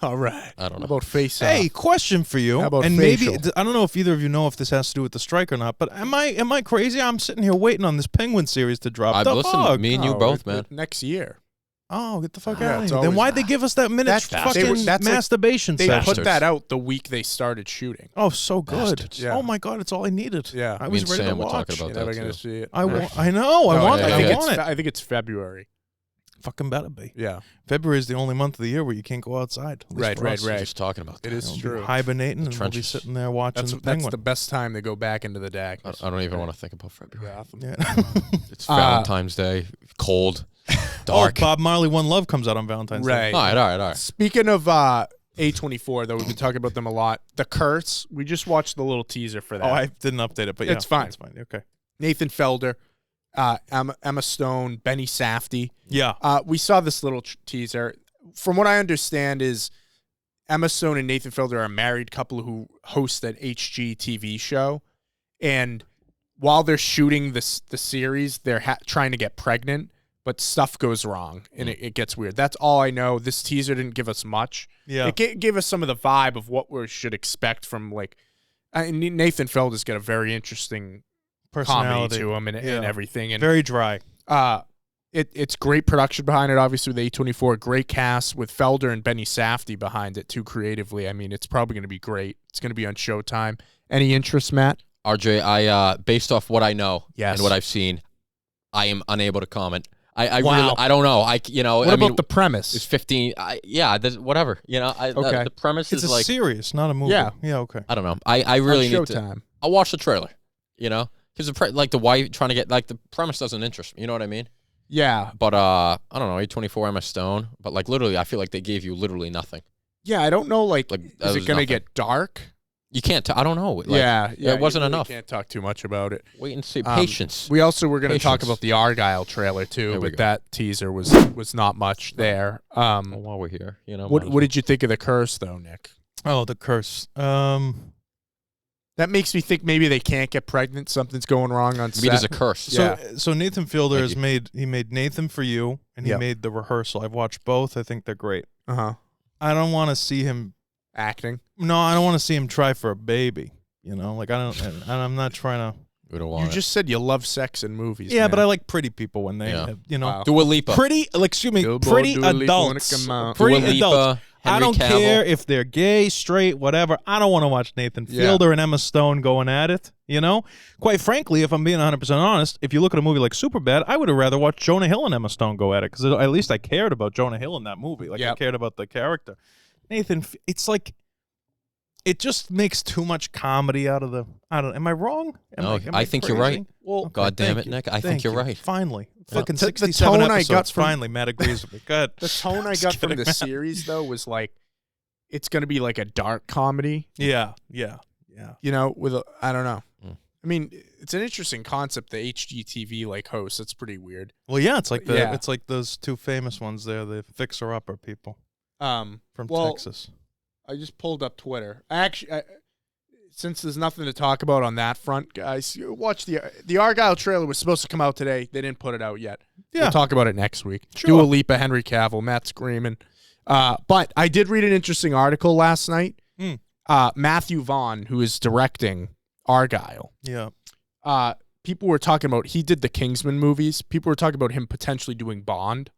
All right. I don't know. How about Face Hey, Off? question for you. How about and facial? maybe I don't know if either of you know if this has to do with the strike or not, but am I crazy? I'm sitting here waiting on this Penguin series to drop. Listen, me and you both, man. Next year. Oh, get the fuck Yeah, out of it's here. Then always- why'd they give us that minute That's- fucking that's like- masturbation They session? put that out the week they started shooting. Oh, so good. Bastards. Yeah. Oh my god, it's all I needed. Yeah. I Me was and ready Sam to were watch. talking about You're that never gonna too. see it. I No. know. I want yeah, it. yeah, I yeah. want it. I think it's February. Fucking better be. Yeah. February is the only month of the year where you can't go outside. At least Right, for right, us. right. Just talking about that. It is We'll be true. hibernating and we'll be trenches. sitting there watching That's the Penguin. the best time to go back into the I darkness. don't even want to think about February. Yeah. Yeah. It's Valentine's Day, cold, dark. Oh, Bob Marley One Love comes out on Valentine's Day. Right. All right. Speaking of A24, though, we've been talking about them a lot. The Curse, we just watched the little teaser for that. Oh, I didn't update it, but yeah, It's fine. It's fine. Okay. Nathan Felder, Emma Stone, Benny Safdie. Yeah. We saw this little teaser. From what I understand is Emma Stone and Nathan Felder are a married couple who host an HGTV show. And while they're shooting the series, they're trying to get pregnant, but stuff goes wrong and it gets weird. That's all I know. This teaser didn't give us much. Yeah. It gave us some of the vibe of what we should expect from Nathan Felder's got a very interesting comedy Personality to him and Yeah. everything. And Very dry. it's great production behind it, obviously, with A24. Great cast with Felder and Benny Safdie behind it, too, creatively. I mean, it's probably going to be great. It's going to be on Showtime. Any interest, Matt? RJ, I based off what I know Yes. and what I've seen, I am unable to comment. I Wow. really, I don't know. What about the premise? It's 15. Whatever. Okay. The premise It's is a like series, not a movie. Yeah. Yeah, okay. I don't know. I really on need to. Showtime. I'll watch the trailer. Because the wife trying to get the premise doesn't interest me. You know what I mean? Yeah. But I don't know. A24 Emma Stone. But literally, I feel like they gave you literally nothing. Yeah, I don't know, Like, is that it was going to nothing. get dark? You can't. I don't know. Yeah, it wasn't you really enough. Can't talk too much about it. Wait and see. Patience. We also were going to talk Patience. about the Argyle trailer, too, There we but go. that teaser was not much there. Well, while we're here, What did you think of The Curse, though, Nick? Oh, the curse. That makes me think maybe they can't get pregnant. Something's going wrong on Maybe there's set. a curse. So Yeah. so Nathan Fielder Thank has you. made Nathan For You and he Yep. made The Rehearsal. I've watched both. I think they're great. Uh-huh. I don't want to see him. Acting. No, I don't want to see him try for a baby. I'm not trying to. We don't want You just said you love sex in movies. Yeah, man. but I like pretty people when they, Yeah. Wow. Dua Lipa. pretty. Excuse me, Billboard, pretty Dua Lipa, wanna adults. come out. Pretty Dua Lipa, adults. I Henry don't Cavill. care if they're gay, straight, whatever. I don't want to watch Nathan Yeah. Fielder and Emma Stone going at it. Quite frankly, if I'm being 100% honest, if you look at a movie like Superbad, I would have rather watched Jonah Hill and Emma Stone go at it because at least I cared about Jonah Hill in that movie. I Yep. cared about the character. Nathan, it's like it just makes too much comedy out of the. Am I wrong? No, Am I think you're crazy? right. Well, God damn thank it, you. Nick. I think Thank you're you. right. Finally, Yeah. fucking The 67 tone I episodes. got from- Finally, Matt agrees with me. Good. The tone I Just got from kidding, the man. series, though, was like, it's going to be like a dark comedy, Yeah. with I don't know. Mm. I mean, it's an interesting concept, the HGTV host. That's pretty weird. Well, yeah, it's like Yeah. it's like those two famous ones there, the Fixer Upper people from Well, Texas. I just pulled up Twitter. Since there's nothing to talk about on that front, guys, watch the Argyle trailer was supposed to come out today. They didn't put it out yet. Yeah. We'll talk about it next week. Sure. Dua Lipa, Henry Cavill, Matt screaming. But I did read an interesting article last night. Hmm. Matthew Vaughn, who is directing Argyle, Yeah. people were talking about, he did the Kingsman movies. People were talking about him potentially doing Bond.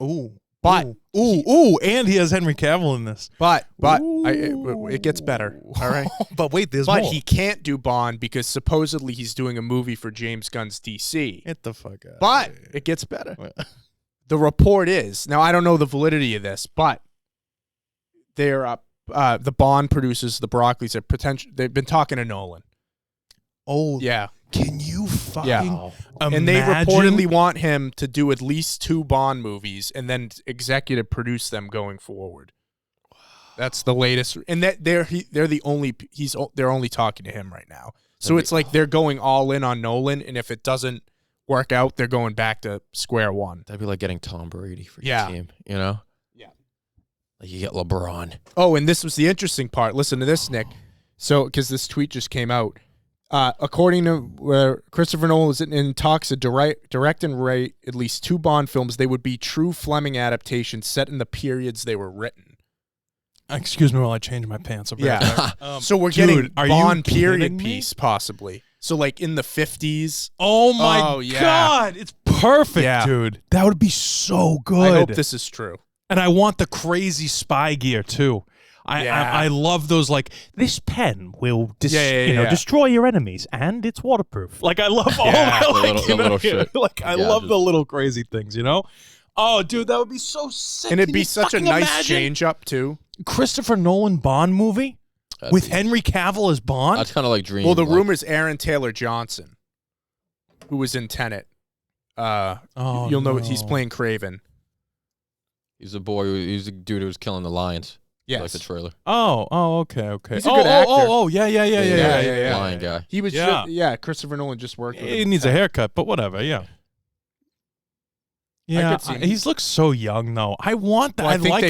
Ooh. But and he has Henry Cavill in this. But it gets better. All right. But wait, there's But more. he can't do Bond because supposedly he's doing a movie for James Gunn's DC. Get the fuck out. But it gets better. The report is, now I don't know the validity of this, but they're the Bond producers, the Broccoli's, they've been talking to Nolan. Oh, Yeah. Can you fucking Yeah. imagine? And they reportedly want him to do at least 2 Bond movies and then executive produce them going forward. That's the latest, and that they're only talking to him right now. So it's like they're going all in on Nolan, and if it doesn't work out, they're going back to square one. That'd be like getting Tom Brady for Yeah. your team, Yeah. Like you get LeBron. Oh, and this was the interesting part. Listen to this, Nick. So, because this tweet just came out, According to where Christopher Nolan is in talks to direct and write at least 2 Bond films, they would be true Fleming adaptations set in the periods they were written. Excuse me while I change my pants. So we're getting Bond period piece, possibly. So like in the 50s. Oh my God. It's perfect, dude. That would be so good. I hope this is true. And I want the crazy spy gear, too. I love those, like, this pen will destroy your enemies, and it's waterproof. Like, I love all that. Like, the little shit. Like, I love the little crazy things, you know? Oh, dude, that would be so sick. And it'd be such a nice change up, too. Christopher Nolan Bond movie with Henry Cavill as Bond? That's kind of like Dream. Well, the rumor's Aaron Taylor Johnson, who was in Tenet. You'll know he's playing Craven. He's a boy. He's the dude who was killing the lions. Yes. Like the trailer. Okay. He's a good actor. Yeah. Lion guy. He was Christopher Nolan just worked with him. He needs a haircut, but whatever, yeah. Yeah, he looks so young though. I want that. Well, I think like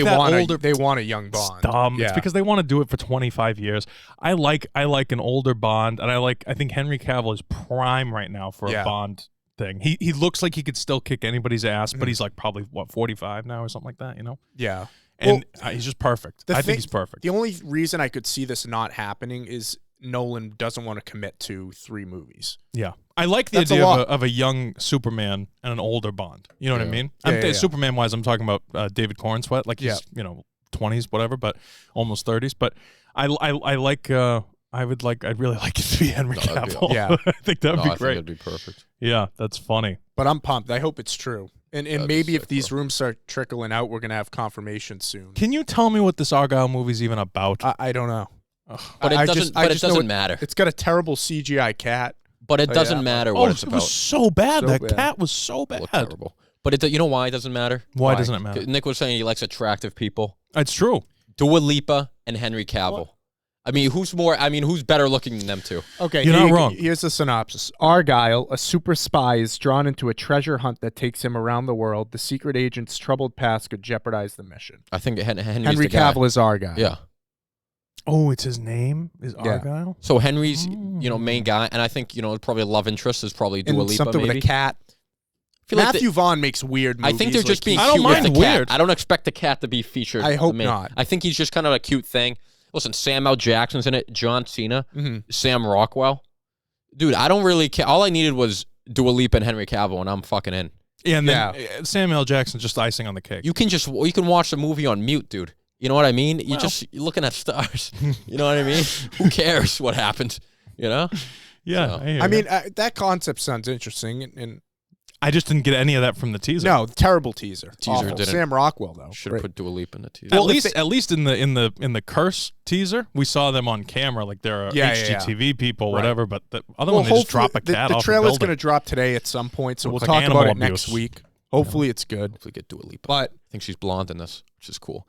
they want a young Bond. It's dumb. Yeah. It's because they want to do it for 25 years. I like an older Bond, and I think Henry Cavill is prime right now for a Bond thing. He looks like he could still kick anybody's ass, but he's like probably 45 now or something like that, you know? Yeah. And he's just perfect. I think he's perfect. The only reason I could see this not happening is Nolan doesn't want to commit to 3 movies. Yeah. I like the idea of a young Superman and an older Bond. You know what I mean? Superman-wise, I'm talking about David Cornsweet. Like he's, 20s, whatever, but almost 30s. But I'd really like it to be Henry Cavill. I think that would be great. I think it'd be perfect. Yeah, that's funny. But I'm pumped. I hope it's true. And maybe if these rooms start trickling out, we're going to have confirmation soon. Can you tell me what this Argyle movie's even about? I don't know. But it doesn't matter. It's got a terrible CGI cat. But it doesn't matter what it's about. It was so bad. Cat was so bad. Terrible. But you know why it doesn't matter? Why doesn't it matter? Nick was saying he likes attractive people. It's true. Dua Lipa and Henry Cavill. What? I mean, who's better looking than them two? Okay, you're not wrong. Here's the synopsis. Argyle, a super spy, is drawn into a treasure hunt that takes him around the world. The secret agent's troubled past could jeopardize the mission. I think Henry Cavill is Argyle. Yeah. Oh, it's his name is Argyle? So Henry's, main guy, and I think, probably a love interest is probably Dua Lipa, something maybe. with a cat. Matthew Vaughn makes weird movies. I think they're just being I don't cute mind with the weird. cat. I don't expect the cat to be featured. I hope not. I think he's just kind of a cute thing. Listen, Sam L. Jackson's in it, John Cena, Sam Rockwell. Dude, I don't really care. All I needed was Dua Lipa and Henry Cavill, and I'm fucking in. Yeah, and then Samuel L. Jackson's just icing on the cake. You can watch the movie on mute, dude. You know what I mean? You're looking at stars. You know what I mean? Who cares what happened? You know? Yeah. So. I mean, that concept sounds interesting, and I just didn't get any of that from the teaser. No, terrible teaser. Didn't. Sam Rockwell though. Should have put Dua Lipa in the teaser. At least in the Curse teaser, we saw them on camera, like they're HGTV people, whatever. But the other one, they just drop a cat off the trailer's going to drop today at some point, so we'll talk about it next week. Hopefully it's good. Hopefully get Dua Lipa. But I think she's blonde in this, which is cool.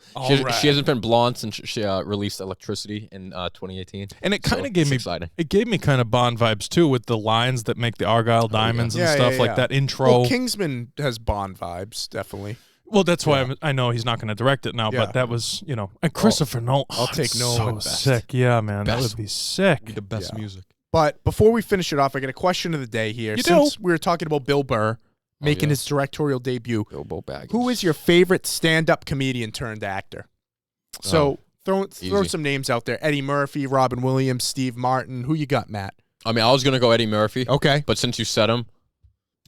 She hasn't been blonde since she released Electricity in 2018. And it kind of gave me kind of Bond vibes too, with the lines that make the Argyle diamonds and stuff like that intro. Well, Kingsman has Bond vibes, definitely. Well, that's why I know he's not going to direct it now, but that was, and Christopher Nolan. I'll take Nolan. So sick. Yeah, man. That would be sick. The best music. But before we finish it off, I got a question of the day here. Since we were talking about Bill Burr making his directorial debut, Bilbo Baggins. Who is your favorite stand-up comedian turned actor? So throw some names out there. Eddie Murphy, Robin Williams, Steve Martin. Who you got, Matt? I mean, I was going to go Eddie Murphy. Okay. But since you said him,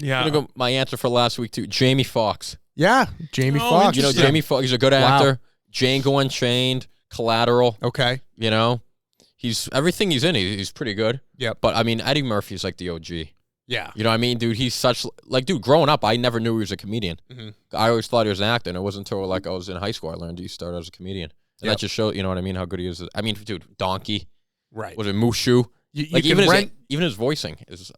I'm going to go my answer for last week, too. Jamie Foxx. Yeah, Jamie Foxx. Jamie Foxx, he's a good actor. Django Unchained, Collateral. Okay. He's everything he's in, he's pretty good. Yeah. But, I mean, Eddie Murphy's like the OG. Yeah. You know what I mean, dude? He's such, growing up, I never knew he was a comedian. Mm-hmm. I always thought he was an actor, and it wasn't until, I was in high school I learned he started as a comedian. And that just showed, you know what I mean, how good he is. I mean, dude, Donkey. Right. Was it Mushu? Even his voicing is,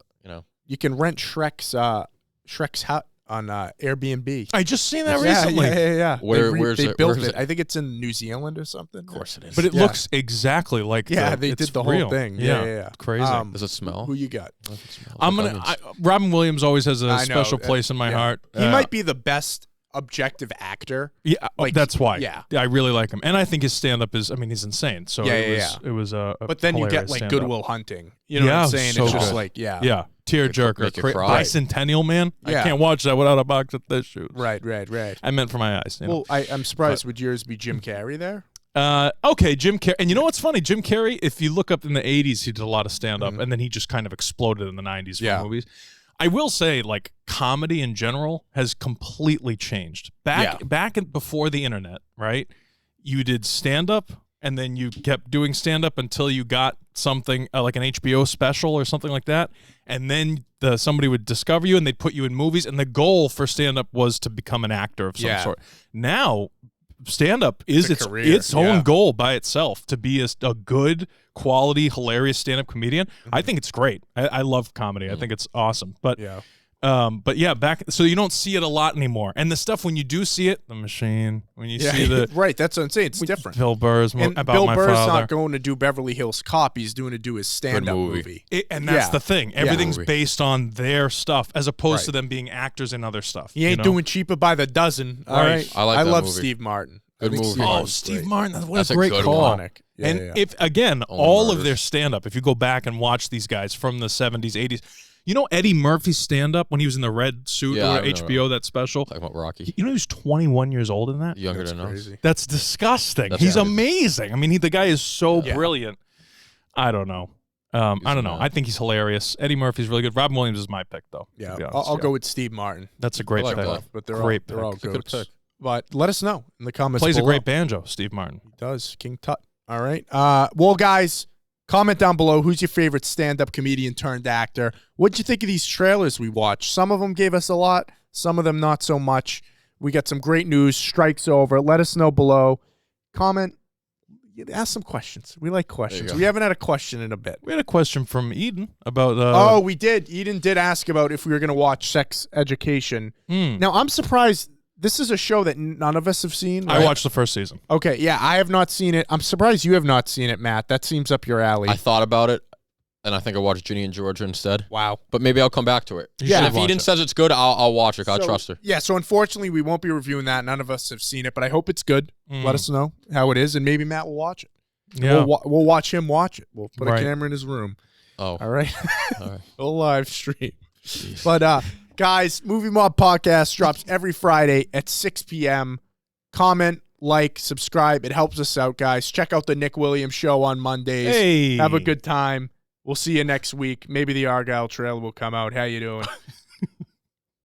You can rent Shrek's hut on Airbnb. I just seen that recently. Yeah. Where's they it? built it. I think it's in New Zealand or something. Of course it is. But it looks exactly like they did the whole thing. Yeah. Crazy. Does it smell? Who you got? Robin Williams always has a special place in my heart. He might be the best objective actor. Yeah, Like, that's why. yeah. I really like him, and I think his stand-up is. I mean, he's insane. So it was a But then you get hilarious like stand-up. Good Will Hunting. You know what I'm saying? so It's just good. like Yeah, tearjerker. Make you cry. Bicentennial Man. Yeah. I can't watch that without a box of tissues. Right. I meant for my eyes. You know? Well, I'm surprised. Would yours be Jim Carrey there? Okay, Jim Carrey. And you know what's funny? Jim Carrey, if you look up in the 80s, he did a lot of stand-up, and then he just kind of exploded in the 90s for movies. I will say, like, comedy in general has completely changed. Before the internet, right? You did stand-up, and then you kept doing stand-up until you got something like an HBO special or something like that, and then somebody would discover you, and they'd put you in movies, and the goal for stand-up was to become an actor of some sort. Now, stand-up is its own goal by itself, to be a good quality hilarious stand-up comedian. I think it's great. I love comedy. I think it's awesome. But so you don't see it a lot anymore. And the stuff when you do see it, The Machine, when you see the right, that's what I'm saying. It's different. Bill Burr's and about Bill my Burr's father. not going to do Beverly Hills Cop. He's doing to do his stand-up movie. And that's the thing. Everything's based on their stuff as opposed to them being actors in other stuff. He ain't doing Cheaper by the Dozen. All right. I love movie. Steve Martin. Good movie. Steve Martin. What That's a great good call. one. If again, all of their stand-up, if you go back and watch these guys from the 70s, 80s, you know Eddie Murphy's stand-up when he was in the red suit or HBO, that special? Talking about Rocky. You know he's 21 years old in that? Younger than us. That's disgusting. That's He's crazy. amazing. I mean, the guy is so brilliant. I don't know. I don't know. mad. I think he's hilarious. Eddie Murphy's really good. Robin Williams is my pick, though. Yeah, to be honest. I'll go with Steve Martin. That's a great I like pick. that. But they're Great all pick. goats. Good pick. But let us know in the comments. Plays a below. great banjo, Steve Martin. He does. King Tut. All right. Well, guys, comment down below. Who's your favorite stand-up comedian turned actor? What'd you think of these trailers we watched? Some of them gave us a lot. Some of them not so much. We got some great news. Strike's over. Let us know below. Comment. Ask some questions. We like questions. We haven't had a question in a bit. We had a question from Eden about... oh, we did. Eden did ask about if we were going to watch Sex Education. Now, I'm surprised. This is a show that none of us have seen. Right? I watched the first season. Okay, yeah, I have not seen it. I'm surprised you have not seen it, Matt. That seems up your alley. I thought about it, and I think I watched Ginny and Georgia instead. Wow. But maybe I'll come back to it. You should And if watch Eden it. says it's good, I'll watch it. I'll trust her. Yeah, so unfortunately, we won't be reviewing that. None of us have seen it, but I hope it's good. Let us know how it is, and maybe Matt will watch it. Yeah. We'll watch him watch it. We'll put a Right. camera in his room. Oh. All right? All right. We'll live stream. But, guys, Movie Mob Podcast drops every Friday at 6 p.m. Comment, like, subscribe. It helps us out, guys. Check out the Nick Williams show on Mondays. Hey. Have a good time. We'll see you next week. Maybe the Argyle trailer will come out. How you doing?